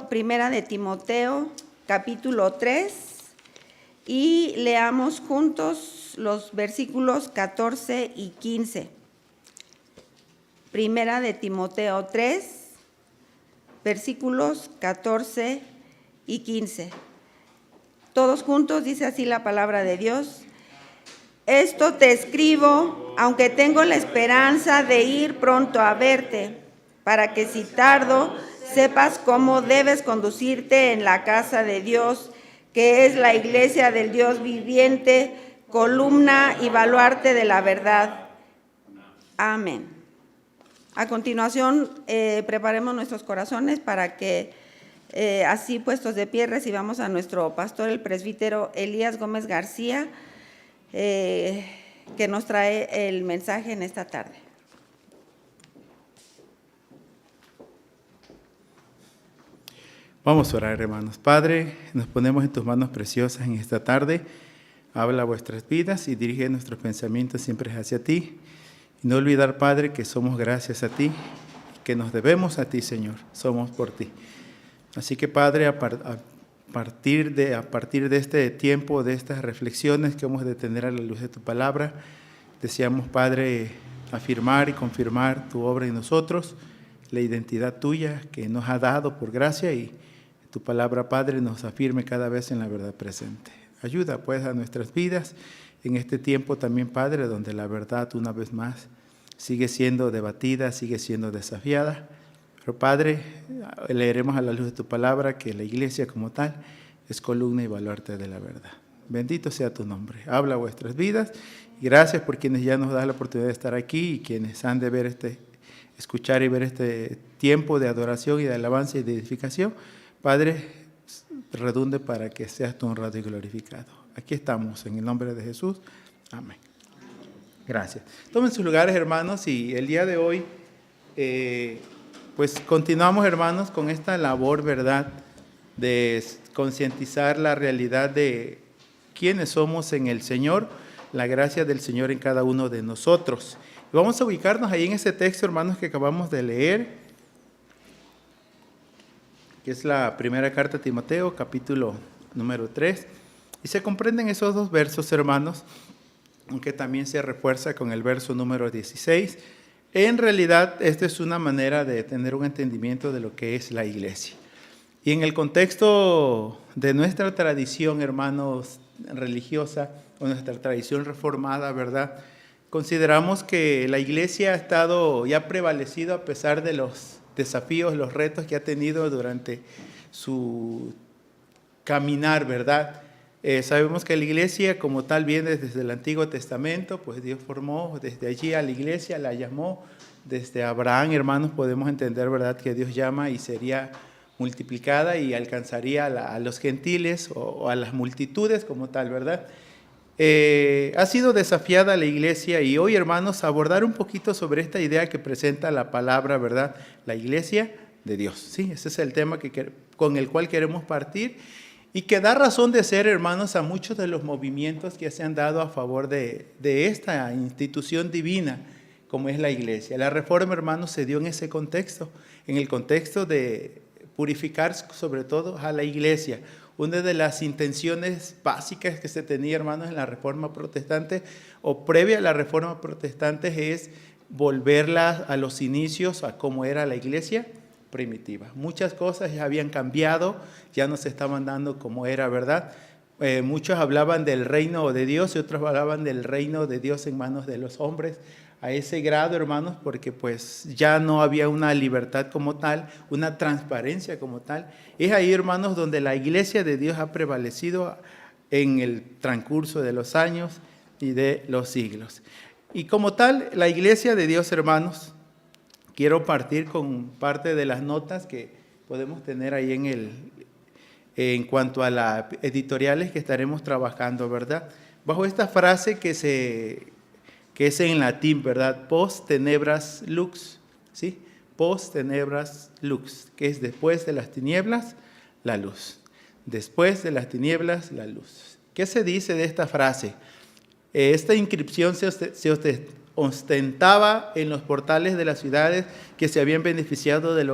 Primera de Timoteo, capítulo 3, y leamos juntos los versículos 14 y 15. Primera de Timoteo 3, versículos 14 y 15. Todos juntos, dice así la palabra de Dios. Esto te escribo, aunque tengo la esperanza de ir pronto a verte, para que si tardo, sepas cómo debes conducirte en la casa de Dios, que es la iglesia del Dios viviente, columna y baluarte de la verdad. Amén. A continuación, preparemos nuestros corazones para que así puestos de pie recibamos a nuestro pastor, el presbítero Elías Gómez García, que nos trae el mensaje en esta tarde. Vamos a orar, hermanos. Padre, nos ponemos en tus manos preciosas en esta tarde. Habla vuestras vidas y dirige nuestros pensamientos siempre hacia ti. Y no olvidar, Padre, que somos gracias a ti, que nos debemos a ti, Señor. Somos por ti. Así que, Padre, a partir de este tiempo, de estas reflexiones que hemos de tener a la luz de tu palabra, deseamos, Padre, afirmar y confirmar tu obra en nosotros, la identidad tuya que nos ha dado por gracia, y tu palabra, Padre, nos afirme cada vez en la verdad presente. Ayuda, pues, a nuestras vidas en este tiempo también, Padre, donde la verdad, una vez más, sigue siendo debatida, sigue siendo desafiada. Pero, Padre, leeremos a la luz de tu palabra que la iglesia como tal es columna y baluarte de la verdad. Bendito sea tu nombre. Habla vuestras vidas. Y gracias por quienes ya nos dan la oportunidad de estar aquí y quienes han de ver escuchar y ver este tiempo de adoración y de alabanza y de edificación. Padre, redunde para que seas tú honrado y glorificado. Aquí estamos, en el nombre de Jesús. Amén. Gracias. Tomen sus lugares, hermanos, y el día de hoy, pues continuamos, hermanos, con esta labor, ¿verdad?, de concientizar la realidad de quiénes somos en el Señor, la gracia del Señor en cada uno de nosotros. Y vamos a ubicarnos ahí en ese texto, hermanos, que acabamos de leer, que es la primera carta a Timoteo, capítulo número 3. Y se comprenden esos dos versos, hermanos, aunque también se refuerza con el verso número 16. En realidad, esta es una manera de tener un entendimiento de lo que es la iglesia. Y en el contexto de nuestra tradición, hermanos, religiosa, o nuestra tradición reformada, ¿verdad?, consideramos que la iglesia ha estado y ha prevalecido a pesar de los desafíos, los retos que ha tenido durante su caminar, ¿verdad? Sabemos que la iglesia como tal viene desde el Antiguo Testamento, pues Dios formó desde allí a la iglesia, la llamó desde Abraham, hermanos, podemos entender, ¿verdad?, que Dios llama y sería multiplicada y alcanzaría a los gentiles o a las multitudes como tal, ¿verdad? Ha sido desafiada la iglesia y hoy, hermanos, abordar un poquito sobre esta idea que presenta la palabra, ¿verdad?, la iglesia de Dios. Sí, ese es el tema con el cual queremos partir y que da razón de ser, hermanos, a muchos de los movimientos que se han dado a favor de esta institución divina como es la iglesia. La reforma, hermanos, se dio en ese contexto, en el contexto de purificar sobre todo a la iglesia. Una de las intenciones básicas que se tenía, hermanos, en la Reforma Protestante o previa a la Reforma Protestante es volverla a los inicios, a cómo era la iglesia primitiva. Muchas cosas ya habían cambiado, ya no se estaban dando como era, ¿verdad? Muchos hablaban del reino de Dios y otros hablaban del reino de Dios en manos de los hombres. A ese grado, hermanos, porque pues ya no había una libertad como tal, una transparencia como tal. Es ahí, hermanos, donde la iglesia de Dios ha prevalecido en el transcurso de los años y de los siglos. Y como tal, la iglesia de Dios, hermanos, quiero partir con parte de las notas que podemos tener ahí en cuanto a las editoriales que estaremos trabajando, ¿verdad? Bajo esta frase que es en latín, ¿verdad? Post tenebras lux, ¿sí? Post tenebras lux, que es después de las tinieblas, la luz. Después de las tinieblas, la luz. ¿Qué se dice de esta frase? Esta inscripción se ostentaba en los portales de las ciudades que se habían beneficiado de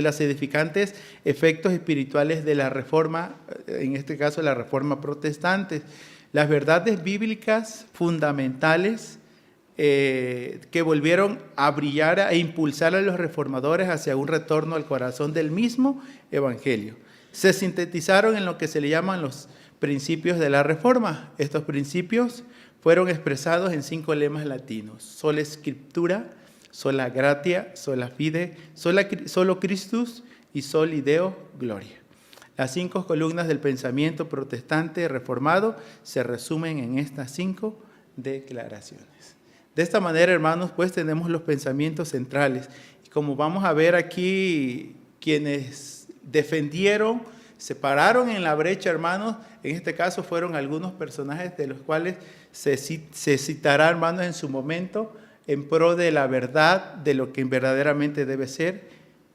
las edificantes efectos espirituales de la Reforma, en este caso la Reforma protestante. Las verdades bíblicas fundamentales que volvieron a brillar e impulsar a los reformadores hacia un retorno al corazón del mismo Evangelio. Se sintetizaron en lo que se le llaman los principios de la Reforma. Estos principios fueron expresados en 5 lemas latinos: sola scriptura, sola gratia, sola fide, solo Christus y soli Deo gloria. Las 5 columnas del pensamiento protestante reformado se resumen en estas 5 declaraciones. De esta manera, hermanos, pues tenemos los pensamientos centrales. Y como vamos a ver aquí, quienes defendieron, se pararon en la brecha, hermanos, en este caso fueron algunos personajes de los cuales se citará, hermanos, en su momento, en pro de la verdad, de lo que verdaderamente debe ser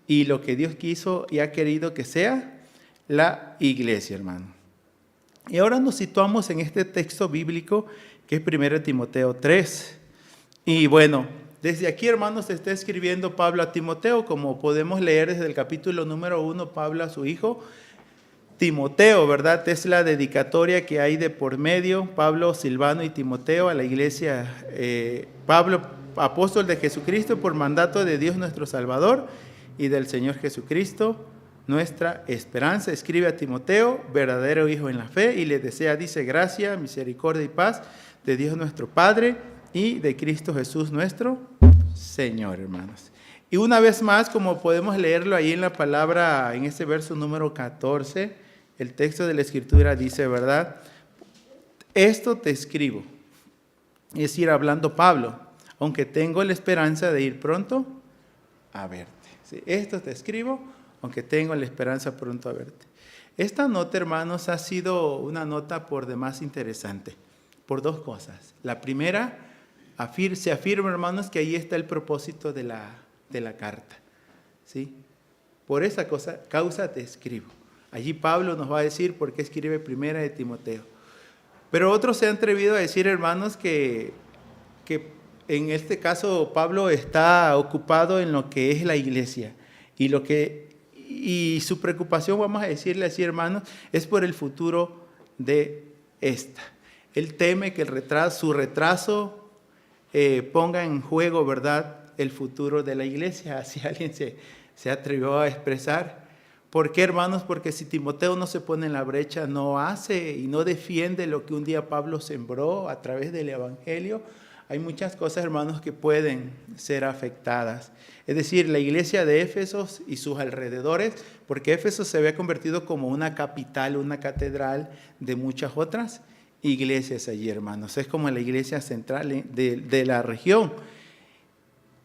y lo que Dios quiso y ha querido que sea la iglesia, hermano. Y ahora nos situamos en este texto bíblico que es 1 Timoteo 3. Y bueno, desde aquí, hermanos, se está escribiendo Pablo a Timoteo, como podemos leer desde el capítulo número 1, Pablo a su hijo Timoteo, ¿verdad? Es la dedicatoria que hay de por medio, Pablo, Silvano y Timoteo a la iglesia. Pablo, apóstol de Jesucristo, por mandato de Dios nuestro Salvador y del Señor Jesucristo, nuestra esperanza. Escribe a Timoteo, verdadero hijo en la fe, y le desea, dice, gracia, misericordia y paz de Dios nuestro Padre y de Cristo Jesús nuestro Señor, hermanos. Y una vez más, como podemos leerlo ahí en la palabra, en ese verso número 14, el texto de la Escritura dice, ¿verdad? Esto te escribo, es decir, hablando Pablo, aunque tengo la esperanza de ir pronto a verte. ¿Sí? Esto te escribo, aunque tengo la esperanza pronto a verte. Esta nota, hermanos, ha sido una nota por demás interesante, por 2 cosas. La primera, se afirma, hermanos, que ahí está el propósito de la carta. ¿Sí? Por esa causa te escribo. Allí Pablo nos va a decir por qué escribe 1 de Timoteo. Pero otros se han atrevido a decir, hermanos, que en este caso Pablo está ocupado en lo que es la iglesia. Y su preocupación, vamos a decirle así, hermanos, es por el futuro de esta. Él teme que su retraso ponga en juego, ¿verdad?, el futuro de la iglesia. Así alguien se atrevió a expresar. ¿Por qué, hermanos? Porque si Timoteo no se pone en la brecha, no hace y no defiende lo que un día Pablo sembró a través del Evangelio, hay muchas cosas, hermanos, que pueden ser afectadas. Es decir, la iglesia de Éfeso y sus alrededores, porque Éfeso se había convertido como una capital, una catedral de muchas otras iglesias allí, hermanos. Es como la iglesia central de la región.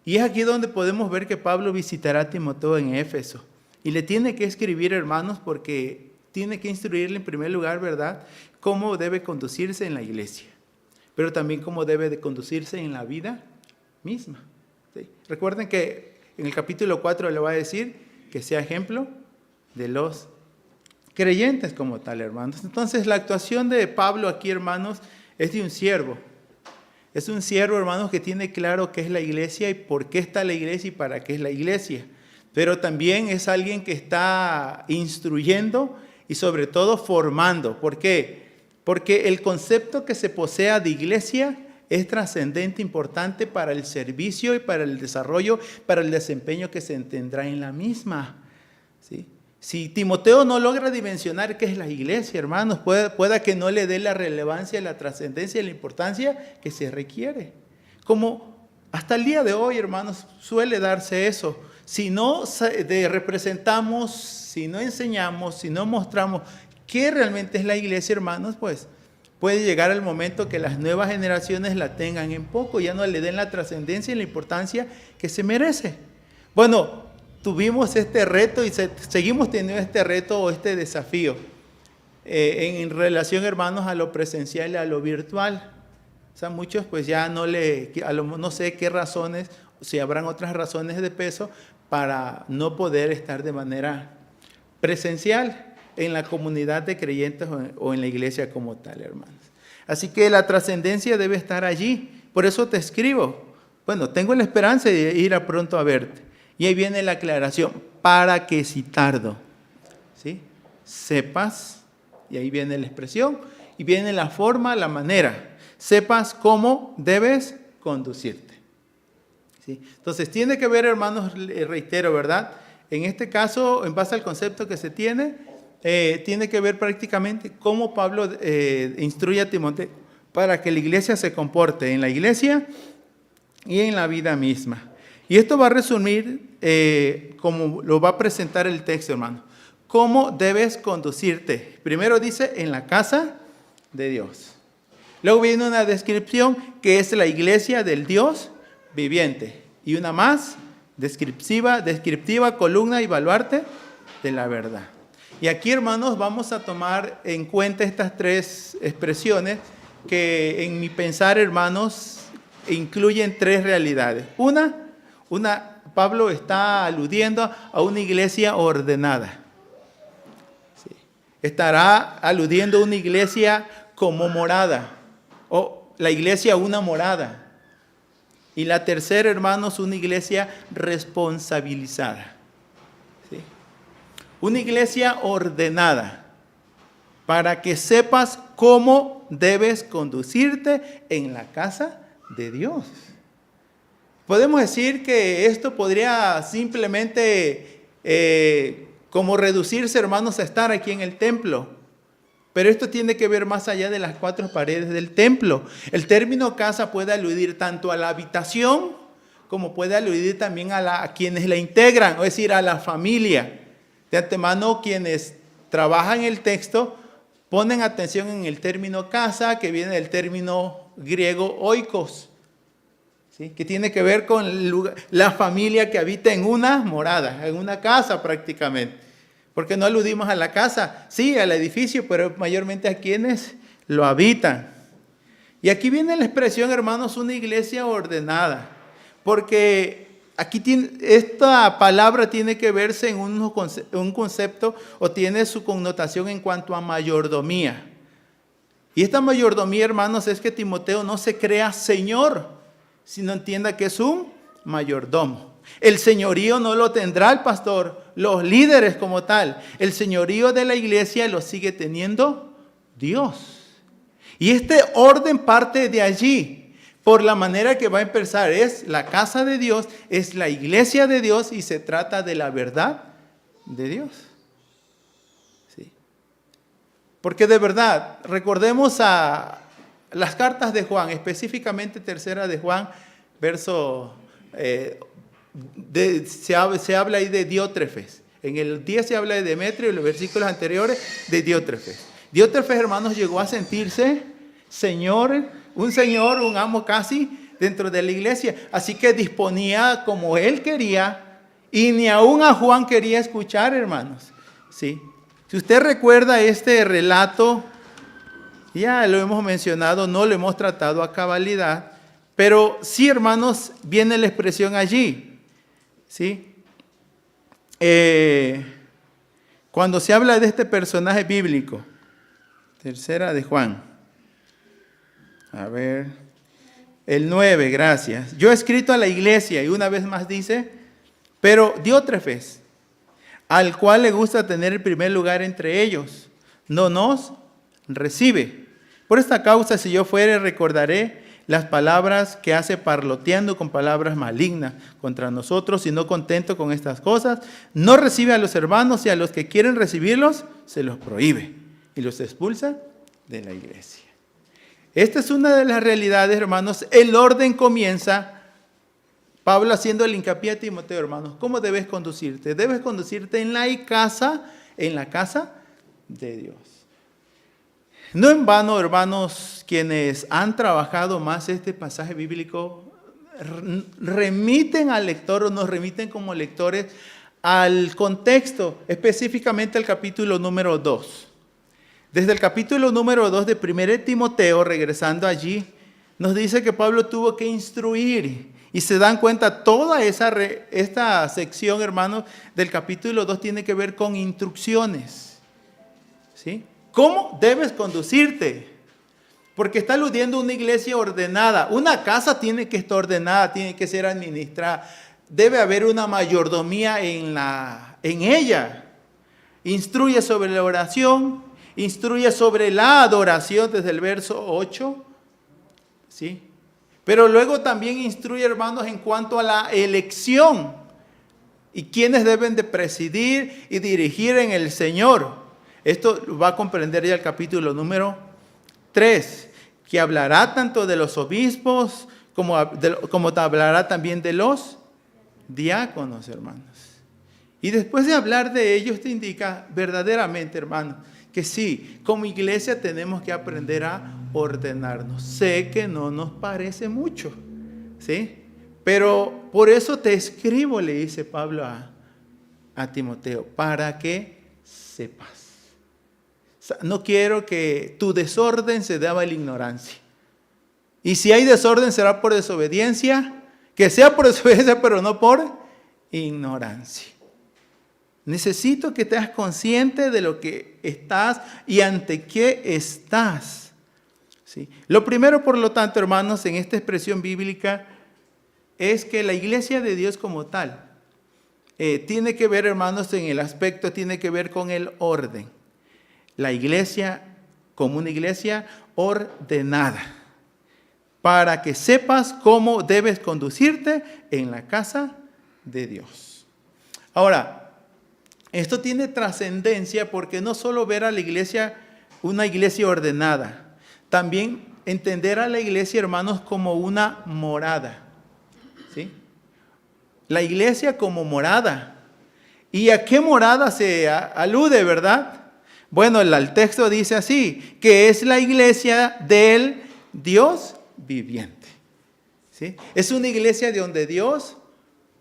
Y es aquí donde podemos ver que Pablo visitará a Timoteo en Éfeso. Y le tiene que escribir, hermanos, porque tiene que instruirle en primer lugar, ¿verdad?, cómo debe conducirse en la iglesia, pero también cómo debe de conducirse en la vida misma. ¿Sí? Recuerden que en el capítulo 4 le va a decir que sea ejemplo de los creyentes como tal, hermanos. Entonces, la actuación de Pablo aquí, hermanos, es de un siervo. Es un siervo, hermanos, que tiene claro qué es la iglesia y por qué está la iglesia y para qué es la iglesia. Pero también es alguien que está instruyendo y sobre todo formando. ¿Por qué? Porque el concepto que se posea de iglesia es trascendente, importante para el servicio y para el desarrollo, para el desempeño que se tendrá en la misma. ¿Sí? Si Timoteo no logra dimensionar qué es la iglesia, hermanos, pueda que no le dé la relevancia, la trascendencia y la importancia que se requiere. Como hasta el día de hoy, hermanos, suele darse eso. Si no representamos, si no enseñamos, si no mostramos qué realmente es la iglesia, hermanos, pues puede llegar el momento que las nuevas generaciones la tengan en poco, ya no le den la trascendencia y la importancia que se merece. Bueno, tuvimos este reto y seguimos teniendo este reto o este desafío en relación, hermanos, a lo presencial y a lo virtual. O sea, muchos pues ya no sé qué razones, si habrán otras razones de peso para no poder estar de manera presencial en la comunidad de creyentes o en la iglesia como tal, hermanos. Así que la trascendencia debe estar allí. Por eso te escribo. Bueno, tengo la esperanza de ir a pronto a verte. Y ahí viene la aclaración, para que si tardo, ¿sí?, sepas, y ahí viene la expresión, y viene la forma, la manera, sepas cómo debes conducirte. ¿Sí? Entonces, tiene que ver, hermanos, reitero, ¿verdad? En este caso, en base al concepto que se tiene que ver prácticamente cómo Pablo instruye a Timoteo para que la iglesia se comporte en la iglesia y en la vida misma. Y esto va a resumir como lo va a presentar el texto, hermano. ¿Cómo debes conducirte? Primero dice, en la casa de Dios. Luego viene una descripción que es la iglesia del Dios viviente. Y una más, descriptiva, columna y baluarte de la verdad. Y aquí, hermanos, vamos a tomar en cuenta estas tres expresiones que en mi pensar, hermanos, incluyen tres realidades. Pablo está aludiendo a una iglesia ordenada. Sí. Estará aludiendo a una iglesia como morada, o la iglesia una morada. Y la tercera, hermanos, una iglesia responsabilizada. ¿Sí? Una iglesia ordenada, para que sepas cómo debes conducirte en la casa de Dios. Podemos decir que esto podría simplemente como reducirse, hermanos, a estar aquí en el templo. Pero esto tiene que ver más allá de las cuatro paredes del templo. El término casa puede aludir tanto a la habitación como puede aludir también a quienes la integran, es decir, a la familia. De antemano, quienes trabajan el texto ponen atención en el término casa, que viene del término griego oikos, ¿sí?, que tiene que ver con la familia que habita en una morada, en una casa prácticamente. Porque no aludimos a la casa, sí, al edificio, pero mayormente a quienes lo habitan. Y aquí viene la expresión, hermanos, una iglesia ordenada. Porque aquí esta palabra tiene que verse en un concepto o tiene su connotación en cuanto a mayordomía. Y esta mayordomía, hermanos, es que Timoteo no se crea señor, sino entienda que es un mayordomo. El señorío no lo tendrá el pastor, los líderes como tal. El señorío de la iglesia lo sigue teniendo Dios. Y este orden parte de allí, por la manera que va a empezar. Es la casa de Dios, es la iglesia de Dios y se trata de la verdad de Dios. ¿Sí? Porque de verdad, recordemos a las cartas de Juan, específicamente tercera de Juan, verso... se habla ahí de Diótrefes. En el 10 se habla de Demetrio y en los versículos anteriores de Diótrefes. Diótrefes, hermanos, llegó a sentirse un amo casi dentro de la iglesia. Así que disponía como él quería y ni aún a Juan quería escuchar, hermanos. ¿Sí? Si usted recuerda este relato, ya lo hemos mencionado, no lo hemos tratado a cabalidad, pero sí, hermanos, viene la expresión allí. ¿Sí? Cuando se habla de este personaje bíblico, tercera de Juan, a ver, el 9, gracias. Yo he escrito a la iglesia y una vez más dice, pero Diótrefes, al cual le gusta tener el primer lugar entre ellos, no nos recibe. Por esta causa, si yo fuere, recordaré las palabras que hace parloteando con palabras malignas contra nosotros y no contento con estas cosas, no recibe a los hermanos y a los que quieren recibirlos, se los prohíbe y los expulsa de la iglesia. Esta es una de las realidades, hermanos. El orden comienza, Pablo haciendo el hincapié a Timoteo, hermanos, ¿cómo debes conducirte? Debes conducirte en la casa de Dios. No en vano, hermanos, quienes han trabajado más este pasaje bíblico, remiten al lector o nos remiten como lectores al contexto, específicamente al capítulo número 2. Desde el capítulo número 2 de 1 Timoteo, regresando allí, nos dice que Pablo tuvo que instruir. Y se dan cuenta, toda esta sección, hermanos, del capítulo 2 tiene que ver con instrucciones. ¿Sí? ¿Cómo debes conducirte? Porque está aludiendo a una iglesia ordenada. Una casa tiene que estar ordenada, tiene que ser administrada. Debe haber una mayordomía en ella. Instruye sobre la oración, instruye sobre la adoración desde el verso 8. ¿Sí? Pero luego también instruye, hermanos, en cuanto a la elección y quienes deben de presidir y dirigir en el Señor. Esto va a comprender ya el capítulo número 3, que hablará tanto de los obispos como hablará también de los diáconos, hermanos. Y después de hablar de ellos, te indica verdaderamente, hermanos, que sí, como iglesia tenemos que aprender a ordenarnos. Sé que no nos parece mucho, ¿sí? Pero por eso te escribo, le dice Pablo a Timoteo, para que sepas. No quiero que tu desorden se deba a la ignorancia. Y si hay desorden será por desobediencia, que sea por desobediencia, pero no por ignorancia. Necesito que seas consciente de lo que estás y ante qué estás. ¿Sí? Lo primero, por lo tanto, hermanos, en esta expresión bíblica, es que la iglesia de Dios como tal tiene que ver, hermanos, en el aspecto, tiene que ver con el orden. La iglesia como una iglesia ordenada, para que sepas cómo debes conducirte en la casa de Dios. Ahora, esto tiene trascendencia porque no solo ver a la iglesia, una iglesia ordenada, también entender a la iglesia, hermanos, como una morada. ¿Sí? La iglesia como morada. ¿Y a qué morada se alude, verdad? Bueno, el texto dice así, que es la iglesia del Dios viviente. ¿Sí? Es una iglesia de donde Dios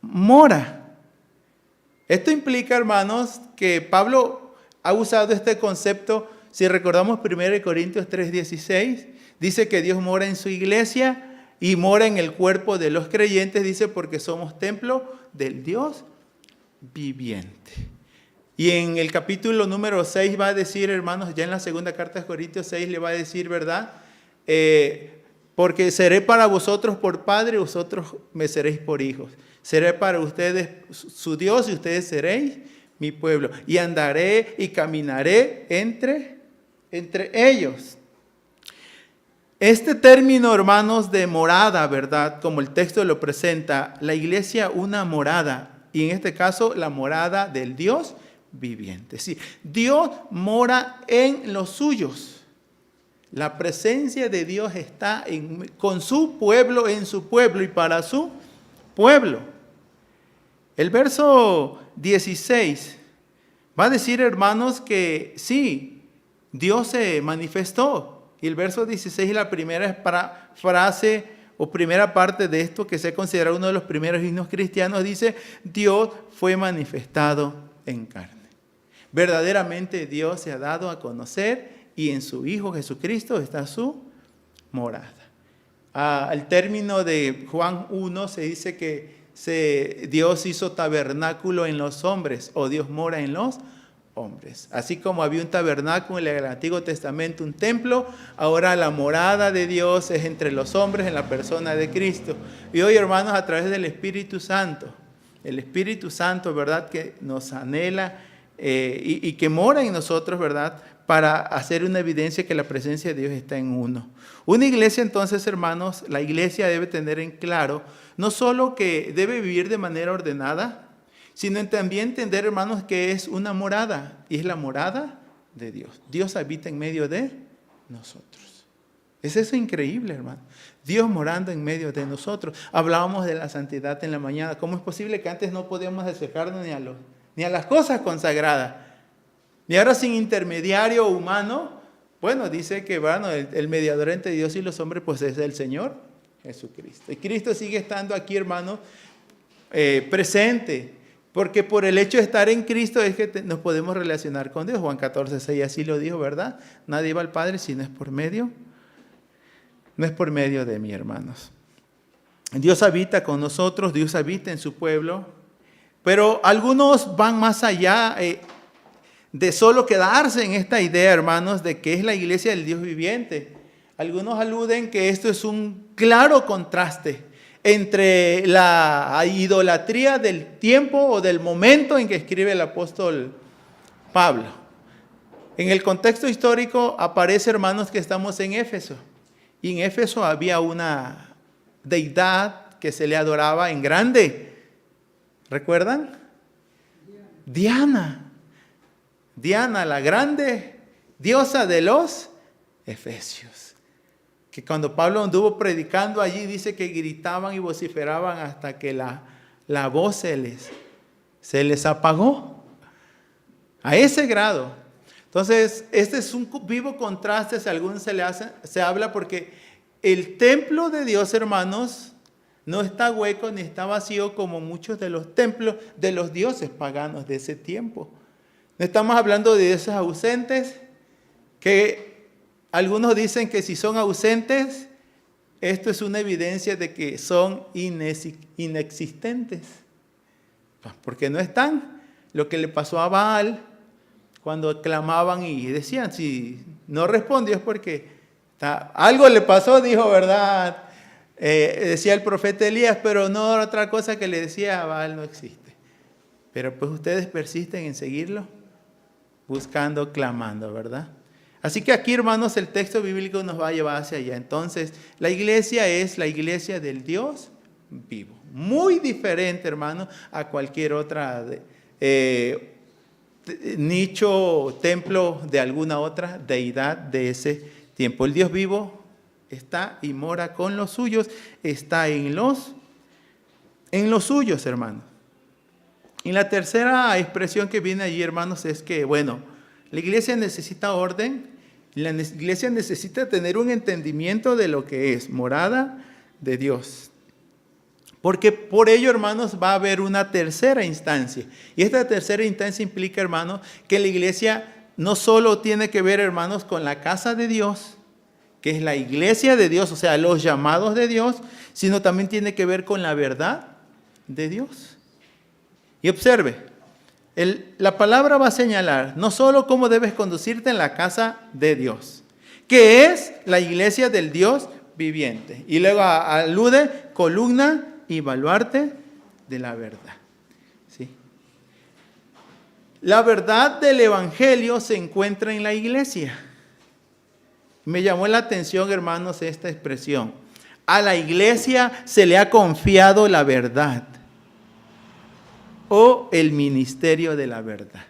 mora. Esto implica, hermanos, que Pablo ha usado este concepto. Si recordamos 1 Corintios 3:16, dice que Dios mora en su iglesia y mora en el cuerpo de los creyentes, dice, porque somos templo del Dios viviente. Y en el capítulo número 6 va a decir, hermanos, ya en la segunda carta de Corintios 6 le va a decir, ¿verdad? Porque seré para vosotros por padre, vosotros me seréis por hijos. Seré para ustedes su Dios y ustedes seréis mi pueblo. Y andaré y caminaré entre ellos. Este término, hermanos, de morada, ¿verdad? Como el texto lo presenta, la iglesia una morada. Y en este caso, la morada del Dios viviente. Sí, Dios mora en los suyos. La presencia de Dios está con su pueblo, en su pueblo y para su pueblo. El verso 16 va a decir, hermanos, que sí, Dios se manifestó. Y el verso 16 es la primera frase o primera parte de esto que se considera uno de los primeros himnos cristianos. Dice, Dios fue manifestado en carne. Verdaderamente Dios se ha dado a conocer y en su Hijo Jesucristo está su morada. Al término de Juan 1 se dice que Dios hizo tabernáculo en los hombres, o Dios mora en los hombres. Así como había un tabernáculo en el Antiguo Testamento, un templo, ahora la morada de Dios es entre los hombres en la persona de Cristo. Y hoy, hermanos, a través del Espíritu Santo, el Espíritu Santo, ¿verdad?, que nos anhela y que mora en nosotros, ¿verdad?, para hacer una evidencia que la presencia de Dios está en uno. Una iglesia, entonces, hermanos, la iglesia debe tener en claro no solo que debe vivir de manera ordenada, sino también entender, hermanos, que es una morada, y es la morada de Dios. Dios habita en medio de nosotros. ¿Es eso increíble, hermano? Dios morando en medio de nosotros. Hablábamos de la santidad en la mañana. ¿Cómo es posible que antes no podíamos acercarnos ni a las cosas consagradas? Y ahora sin intermediario humano, bueno, dice que bueno, el mediador entre Dios y los hombres pues es el Señor Jesucristo. Y Cristo sigue estando aquí, hermanos, presente, porque por el hecho de estar en Cristo es que nos podemos relacionar con Dios. Juan 14:6 así lo dijo, ¿verdad? Nadie va al Padre si no es por medio de mí, hermanos. Dios habita con nosotros, Dios habita en su pueblo, pero algunos van más allá de solo quedarse en esta idea, hermanos, de que es la iglesia del Dios viviente. algunos aluden que esto es un claro contraste entre la idolatría del tiempo o del momento en que escribe el apóstol Pablo. En el contexto histórico aparece, hermanos, que estamos en Éfeso. Y en Éfeso había una deidad que se le adoraba en grande. ¿Recuerdan? Diana. Diana, la grande diosa de los Efesios. Que cuando Pablo anduvo predicando allí, dice que gritaban y vociferaban hasta que la voz se les apagó. A ese grado. Entonces, este es un vivo contraste, si a algunos se habla, porque el templo de Dios, hermanos, no está hueco ni está vacío como muchos de los templos de los dioses paganos de ese tiempo. No estamos hablando de dioses ausentes, que algunos dicen que si son ausentes, esto es una evidencia de que son inexistentes. Porque no están. Lo que le pasó a Baal, cuando clamaban y decían, si no respondió es porque algo le pasó, dijo, ¿verdad? Decía el profeta Elías, pero no otra cosa que le decía a Baal no existe. Pero pues ustedes persisten en seguirlo, buscando, clamando, ¿verdad? Así que aquí, hermanos, el texto bíblico nos va a llevar hacia allá. Entonces, la iglesia es la iglesia del Dios vivo. Muy diferente, hermano, a cualquier otra nicho o templo de alguna otra deidad de ese tiempo. El Dios vivo está y mora con los suyos, está en los suyos, hermanos. Y la tercera expresión que viene allí, hermanos, es que, bueno, la iglesia necesita orden, la iglesia necesita tener un entendimiento de lo que es morada de Dios. Porque por ello, hermanos, va a haber una tercera instancia. Y esta tercera instancia implica, hermanos, que la iglesia no solo tiene que ver, hermanos, con la casa de Dios, que es la iglesia de Dios, o sea, los llamados de Dios, sino también tiene que ver con la verdad de Dios. Y observe, la palabra va a señalar no solo cómo debes conducirte en la casa de Dios, que es la iglesia del Dios viviente. Y luego alude columna y baluarte de la verdad. ¿Sí? La verdad del evangelio se encuentra en la iglesia. Me llamó la atención, hermanos, esta expresión. A la iglesia se le ha confiado la verdad o el ministerio de la verdad.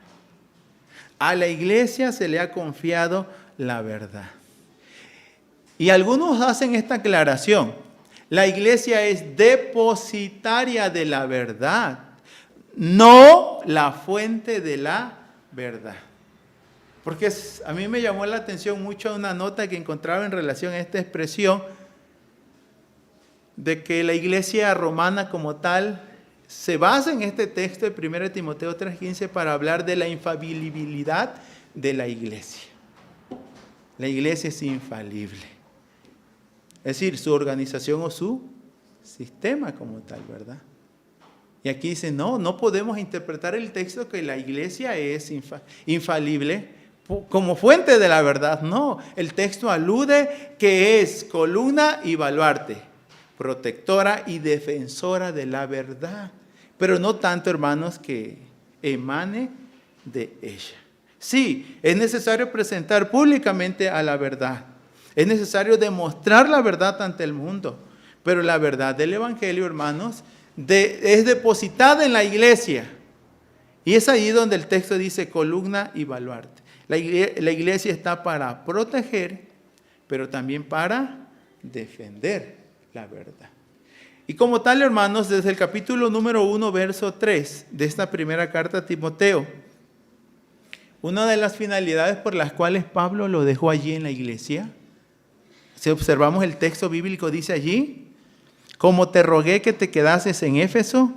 A la iglesia se le ha confiado la verdad. Y algunos hacen esta aclaración. La iglesia es depositaria de la verdad, no la fuente de la verdad. Porque a mí me llamó la atención mucho una nota que encontraba en relación a esta expresión de que la iglesia romana como tal se basa en este texto de 1 Timoteo 3:15 para hablar de la infalibilidad de la iglesia. La iglesia es infalible. Es decir, su organización o su sistema como tal, ¿verdad? Y aquí dice, no podemos interpretar el texto que la iglesia es infalible como fuente de la verdad. No, el texto alude que es columna y baluarte, protectora y defensora de la verdad. Pero no tanto, hermanos, que emane de ella. Sí, es necesario presentar públicamente a la verdad. Es necesario demostrar la verdad ante el mundo. Pero la verdad del evangelio, hermanos, es depositada en la iglesia. Y es ahí donde el texto dice columna y baluarte. La iglesia está para proteger, pero también para defender la verdad. Y como tal, hermanos, desde el capítulo número 1, verso 3 de esta primera carta a Timoteo, una de las finalidades por las cuales Pablo lo dejó allí en la iglesia, si observamos el texto bíblico, dice allí, como te rogué que te quedases en Éfeso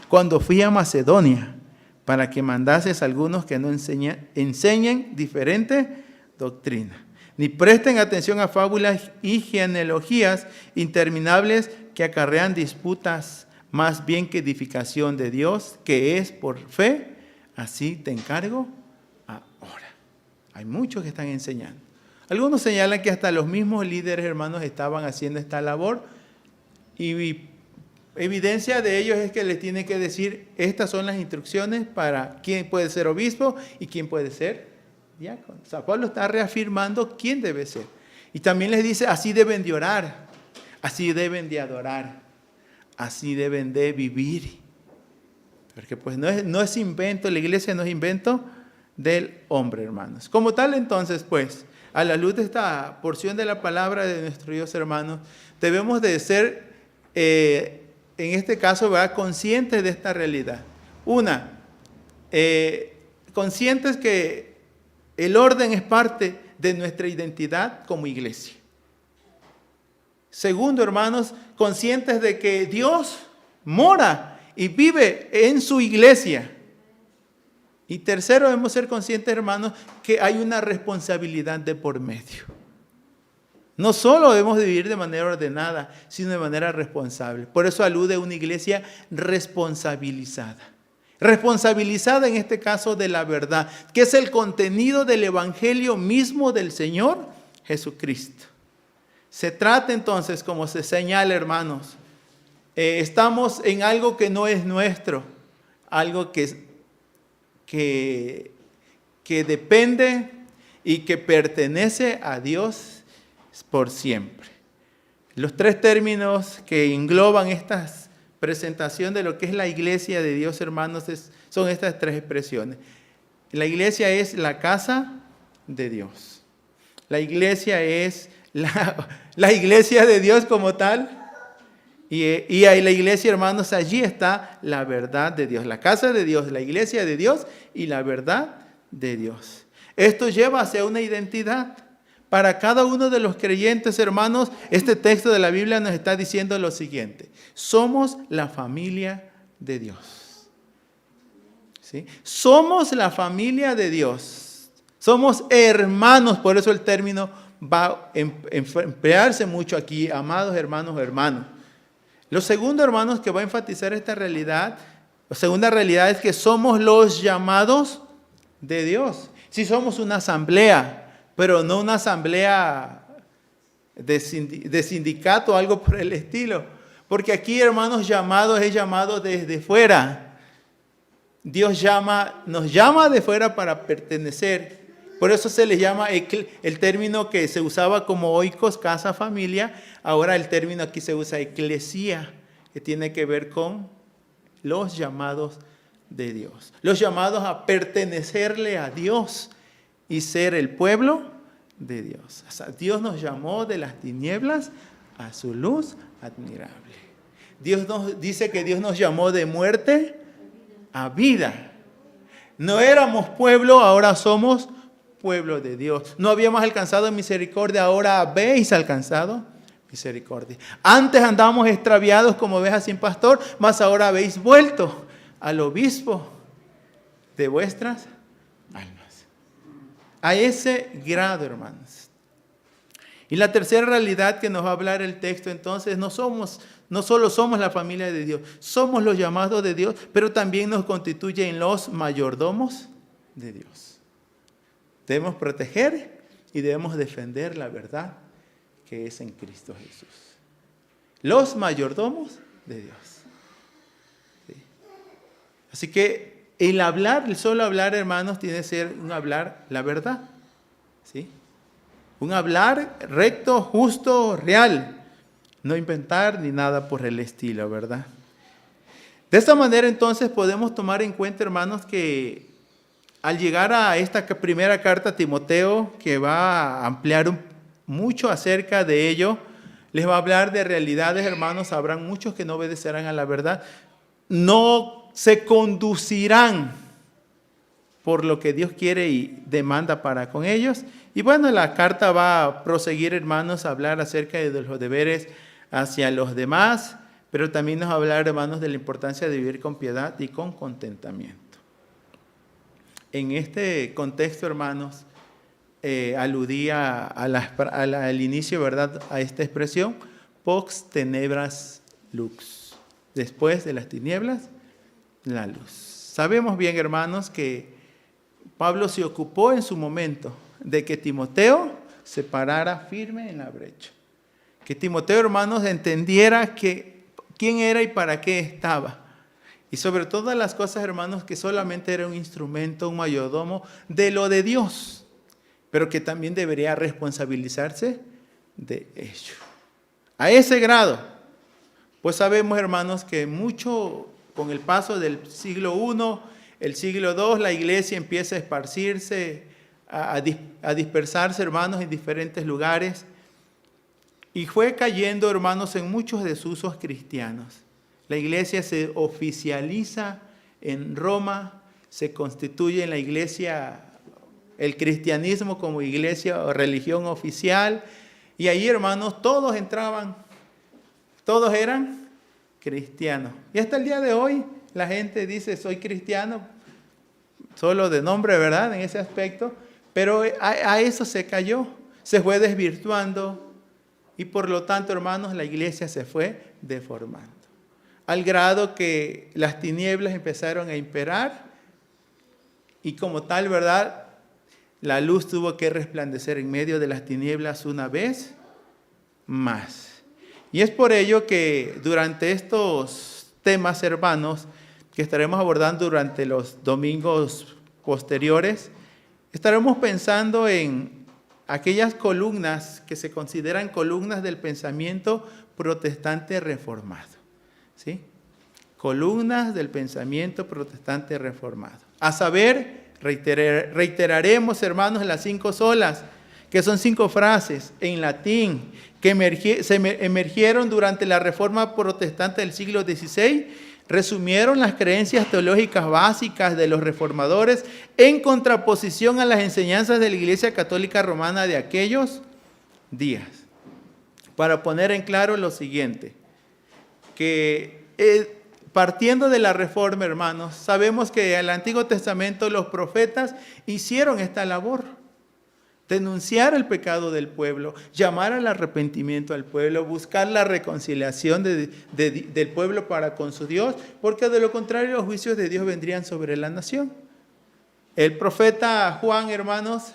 cuando fui a Macedonia, para que mandases a algunos que no enseñen diferente doctrina, ni presten atención a fábulas y genealogías interminables que acarrean disputas, más bien que edificación de Dios, que es por fe, así te encargo ahora. Hay muchos que están enseñando. Algunos señalan que hasta los mismos líderes, hermanos, estaban haciendo esta labor, y evidencia de ellos es que les tiene que decir, estas son las instrucciones para quién puede ser obispo y quién puede ser diácono. O sea, Pablo está reafirmando quién debe ser. Y también les dice, así deben de orar, así deben de adorar, así deben de vivir. Porque pues no es invento, la iglesia no es invento del hombre, hermanos. Como tal, entonces, pues, a la luz de esta porción de la palabra de nuestro Dios, hermanos, debemos de ser, en este caso, ¿verdad?, conscientes de esta realidad. Una, conscientes que el orden es parte de nuestra identidad como iglesia. Segundo, hermanos, conscientes de que Dios mora y vive en su iglesia. Y tercero, debemos ser conscientes, hermanos, que hay una responsabilidad de por medio. No solo debemos vivir de manera ordenada, sino de manera responsable. Por eso alude a una iglesia responsabilizada. Responsabilizada en este caso de la verdad, que es el contenido del evangelio mismo del Señor Jesucristo. Se trata entonces, como se señala, hermanos, estamos en algo que no es nuestro, algo que depende y que pertenece a Dios por siempre. Los tres términos que engloban esta presentación de lo que es la iglesia de Dios, hermanos, son estas tres expresiones. La iglesia es la casa de Dios. La iglesia es la iglesia de Dios como tal. Y ahí la iglesia, hermanos, allí está la verdad de Dios. La casa de Dios, la iglesia de Dios y la verdad de Dios. Esto lleva hacia una identidad. Para cada uno de los creyentes, hermanos, este texto de la Biblia nos está diciendo lo siguiente. Somos la familia de Dios. ¿Sí? Somos la familia de Dios. Somos hermanos, por eso el término va a emplearse mucho aquí, amados hermanos o hermanos. Lo segundo, hermanos, que va a enfatizar esta realidad, la segunda realidad es que somos los llamados de Dios. Si somos una asamblea, pero no una asamblea de sindicato o algo por el estilo. Porque aquí, hermanos, llamados es llamado desde fuera. Dios nos llama de fuera para pertenecer. Por eso se les llama el término que se usaba como oikos, casa, familia. Ahora el término aquí se usa eclesía, que tiene que ver con los llamados de Dios. Los llamados a pertenecerle a Dios y ser el pueblo de Dios. O sea, Dios nos llamó de las tinieblas a su luz admirable. Dios nos dice que Dios nos llamó de muerte a vida. No éramos pueblo, ahora somos pueblo de Dios. No habíamos alcanzado misericordia, ahora habéis alcanzado misericordia. Antes andábamos extraviados como ovejas sin pastor, mas ahora habéis vuelto al obispo de vuestras almas. A ese grado, hermanos. Y la tercera realidad que nos va a hablar el texto, entonces, no solo somos la familia de Dios, somos los llamados de Dios, pero también nos constituyen los mayordomos de Dios. Debemos proteger y debemos defender la verdad que es en Cristo Jesús. Los mayordomos de Dios. ¿Sí? Así que el solo hablar, hermanos, tiene que ser un hablar la verdad. ¿Sí? Un hablar recto, justo, real. No inventar ni nada por el estilo, ¿verdad? De esta manera, entonces, podemos tomar en cuenta, hermanos, que al llegar a esta primera carta a Timoteo, que va a ampliar mucho acerca de ello, les va a hablar de realidades, hermanos. Habrán muchos que no obedecerán a la verdad. No se conducirán por lo que Dios quiere y demanda para con ellos. Y bueno, la carta va a proseguir, hermanos, a hablar acerca de los deberes hacia los demás, pero también nos va a hablar, hermanos, de la importancia de vivir con piedad y con contentamiento. En este contexto, hermanos, aludía al inicio, ¿verdad?, a esta expresión, pox tenebras lux. Después de las tinieblas, la luz. Sabemos bien, hermanos, que Pablo se ocupó en su momento de que Timoteo se parara firme en la brecha. Que Timoteo, hermanos, entendiera quién era y para qué estaba. Y sobre todas las cosas, hermanos, que solamente era un instrumento, un mayordomo de lo de Dios, pero que también debería responsabilizarse de ello. A ese grado, pues sabemos, hermanos, que mucho con el paso del siglo I, el siglo II, la iglesia empieza a esparcirse, a dispersarse, hermanos, en diferentes lugares. Y fue cayendo, hermanos, en muchos desusos cristianos. La iglesia se oficializa en Roma, se constituye en la iglesia, el cristianismo como iglesia o religión oficial. Y ahí, hermanos, todos entraban, todos eran cristianos. Y hasta el día de hoy la gente dice, soy cristiano, solo de nombre, ¿verdad? En ese aspecto. Pero a eso se cayó, se fue desvirtuando. Y por lo tanto, hermanos, la iglesia se fue deformando. Al grado que las tinieblas empezaron a imperar. Y como tal, ¿verdad? La luz tuvo que resplandecer en medio de las tinieblas una vez más. Y es por ello que durante estos temas, hermanos, que estaremos abordando durante los domingos posteriores, estaremos pensando en aquellas columnas que se consideran columnas del pensamiento protestante reformado. ¿Sí? Columnas del pensamiento protestante reformado. A saber, reiteraremos, hermanos, las 5 solas, que son 5 frases en latín que se emergieron durante la Reforma Protestante del siglo XVI, resumieron las creencias teológicas básicas de los reformadores en contraposición a las enseñanzas de la Iglesia Católica Romana de aquellos días. Para poner en claro lo siguiente, que partiendo de la Reforma, hermanos, sabemos que en el Antiguo Testamento los profetas hicieron esta labor. Denunciar el pecado del pueblo, llamar al arrepentimiento al pueblo, buscar la reconciliación del pueblo para con su Dios, porque de lo contrario los juicios de Dios vendrían sobre la nación. El profeta Juan, hermanos,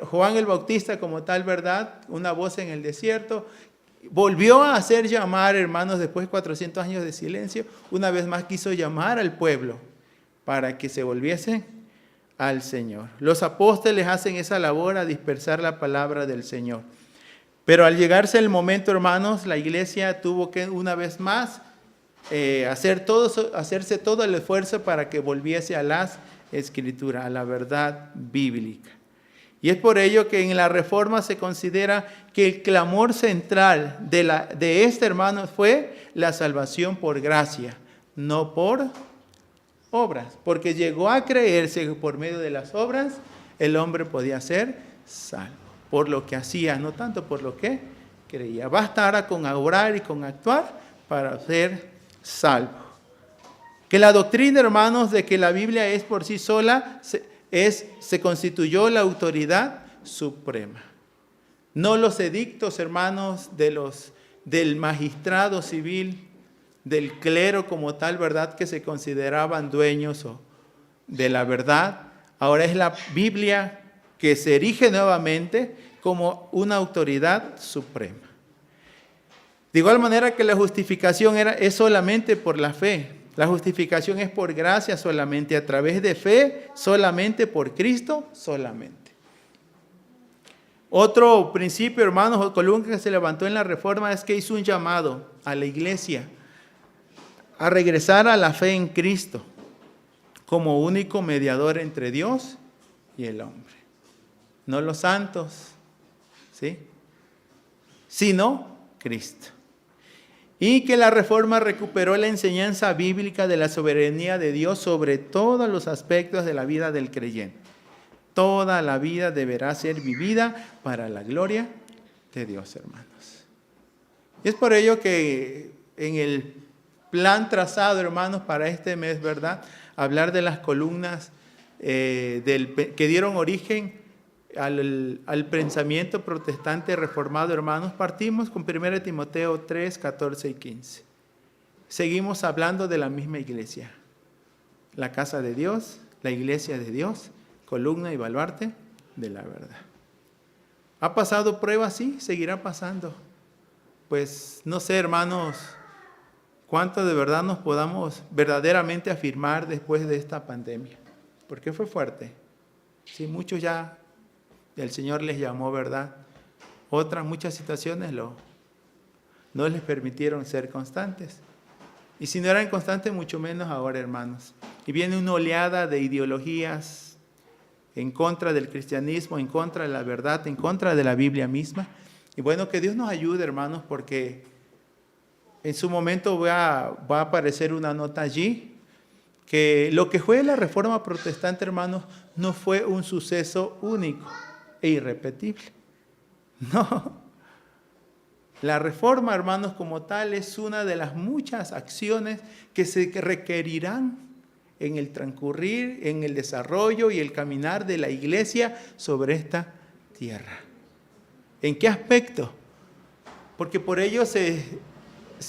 Juan el Bautista como tal, ¿verdad? Una voz en el desierto, volvió a hacer llamar, hermanos, después de 400 años de silencio, una vez más quiso llamar al pueblo para que se volviesen al Señor. Los apóstoles hacen esa labor a dispersar la palabra del Señor. Pero al llegarse el momento, hermanos, la iglesia tuvo que una vez más hacerse todo el esfuerzo para que volviese a las Escrituras, a la verdad bíblica. Y es por ello que en la Reforma se considera que el clamor central de este, hermano, fue la salvación por gracia, no por obras, porque llegó a creerse que por medio de las obras el hombre podía ser salvo, por lo que hacía, no tanto por lo que creía. Bastara con obrar y con actuar para ser salvo. Que la doctrina, hermanos, de que la Biblia es por sí sola, se constituyó la autoridad suprema. No los edictos, hermanos, del magistrado civil, del clero como tal, ¿verdad?, que se consideraban dueños de la verdad. Ahora es la Biblia que se erige nuevamente como una autoridad suprema. De igual manera que la justificación es solamente por la fe. La justificación es por gracia solamente, a través de fe, solamente por Cristo, solamente. Otro principio, hermanos, o columna que se levantó en la Reforma es que hizo un llamado a la iglesia a regresar a la fe en Cristo como único mediador entre Dios y el hombre. No los santos, ¿sí?, sino Cristo. Y que la Reforma recuperó la enseñanza bíblica de la soberanía de Dios sobre todos los aspectos de la vida del creyente. Toda la vida deberá ser vivida para la gloria de Dios, hermanos. Y es por ello que en el plan trazado, hermanos, para este mes, ¿verdad?, hablar de las columnas que dieron origen al pensamiento protestante reformado, hermanos, partimos con 1 Timoteo 3, 14 y 15. Seguimos hablando de la misma iglesia, la casa de Dios, la iglesia de Dios, columna y baluarte de la verdad. ¿Ha pasado pruebas? Sí, seguirá pasando. Pues no sé, hermanos, cuánto de verdad nos podamos verdaderamente afirmar después de esta pandemia. Porque fue fuerte. Sí, muchos ya el Señor les llamó, ¿verdad? Otras muchas situaciones no les permitieron ser constantes. Y si no eran constantes, mucho menos ahora, hermanos. Y viene una oleada de ideologías en contra del cristianismo, en contra de la verdad, en contra de la Biblia misma. Y bueno, que Dios nos ayude, hermanos, porque en su momento va a aparecer una nota allí, que lo que fue la Reforma Protestante, hermanos, no fue un suceso único e irrepetible. No. La Reforma, hermanos, como tal, es una de las muchas acciones que se requerirán en el transcurrir, en el desarrollo y el caminar de la iglesia sobre esta tierra. ¿En qué aspecto? Porque por ello se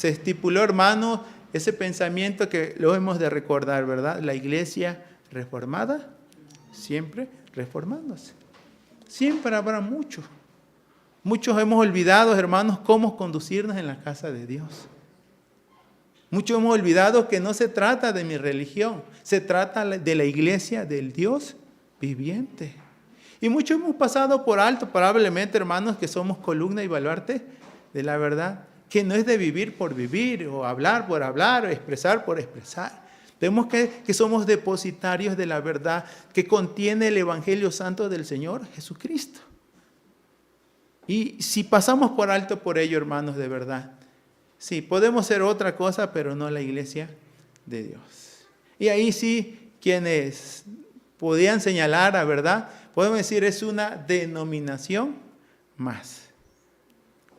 estipuló, hermanos, ese pensamiento que lo hemos de recordar, ¿verdad? La iglesia reformada, siempre reformándose. Siempre habrá mucho. Muchos hemos olvidado, hermanos, cómo conducirnos en la casa de Dios. Muchos hemos olvidado que no se trata de mi religión, se trata de la iglesia del Dios viviente. Y muchos hemos pasado por alto, probablemente, hermanos, que somos columna y baluarte de la verdad, que no es de vivir por vivir, o hablar por hablar, o expresar por expresar. Vemos que somos depositarios de la verdad que contiene el Evangelio Santo del Señor Jesucristo. Y si pasamos por alto por ello, hermanos, de verdad, sí, podemos ser otra cosa, pero no la iglesia de Dios. Y ahí sí, quienes podían señalar, a verdad, podemos decir es una denominación más.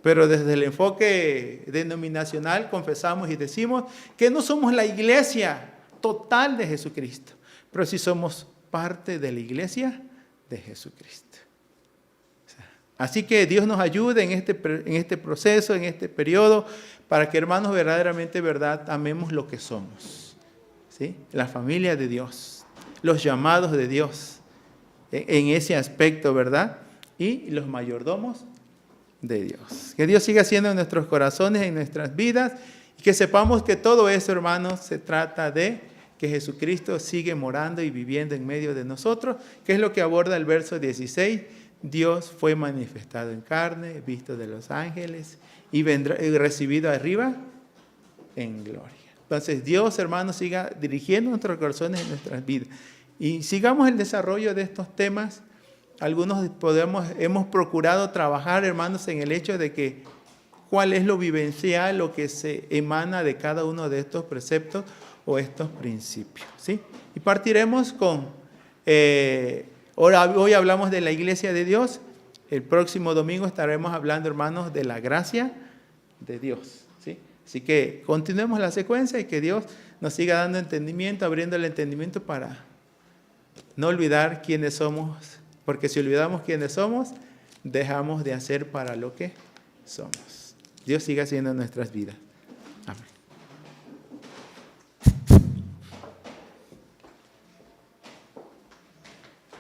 Pero desde el enfoque denominacional confesamos y decimos que no somos la iglesia total de Jesucristo, pero sí somos parte de la iglesia de Jesucristo. Así que Dios nos ayude en este proceso, en este periodo, para que, hermanos, verdaderamente, verdad, amemos lo que somos. ¿Sí? La familia de Dios, los llamados de Dios, en ese aspecto, ¿verdad? Y los mayordomos de Dios. Que Dios siga haciendo en nuestros corazones, en nuestras vidas, y que sepamos que todo eso, hermanos, se trata de que Jesucristo sigue morando y viviendo en medio de nosotros, que es lo que aborda el verso 16. Dios fue manifestado en carne, visto de los ángeles y recibido arriba en gloria. Entonces Dios, hermanos, siga dirigiendo nuestros corazones en nuestras vidas. Y sigamos el desarrollo de estos temas. Algunos hemos procurado trabajar, hermanos, en el hecho de que cuál es lo vivencial, lo que se emana de cada uno de estos preceptos o estos principios. ¿Sí? Y partiremos con... Hoy hablamos de la iglesia de Dios. El próximo domingo estaremos hablando, hermanos, de la gracia de Dios. ¿Sí? Así que continuemos la secuencia y que Dios nos siga dando entendimiento, abriendo el entendimiento para no olvidar quiénes somos. Porque si olvidamos quiénes somos, dejamos de hacer para lo que somos. Dios siga haciendo en nuestras vidas. Amén.